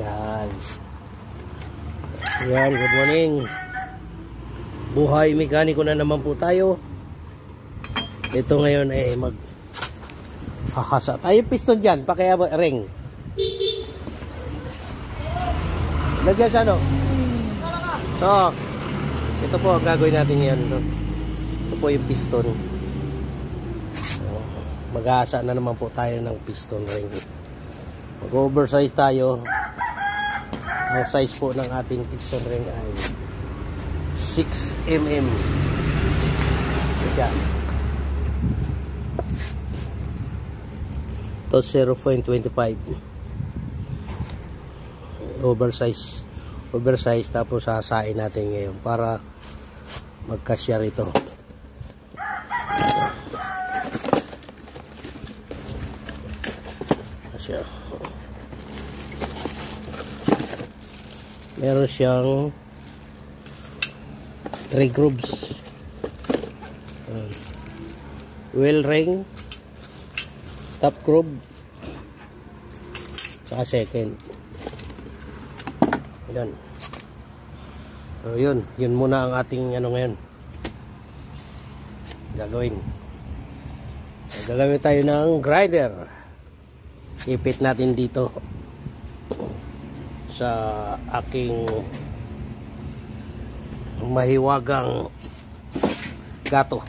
Yan. Yan, good morning. Buhay mekaniko na naman po tayo. Ito ngayon ay hahasa tayo piston dyan, pakaya ring. Lagyan sa ano? Oo. Ito po ang gagawin natin ngayon. Ito po yung piston. Mag-aasa na naman po tayo ng piston ring. Mag-oversize tayo. Ang size po ng ating piston ring ay 6 mm. Siya. Ito 0.25. Oversize tapos hasain natin ngayon para magkasya rito. Kasya. Meron siyang 3 grooves. Wheel ring, top groove, saka second. Yan. So yun muna ang ating ano ngayon gagawin. Gagamit tayo ng grinder. Ipit natin dito sa aking mahiwagang gato.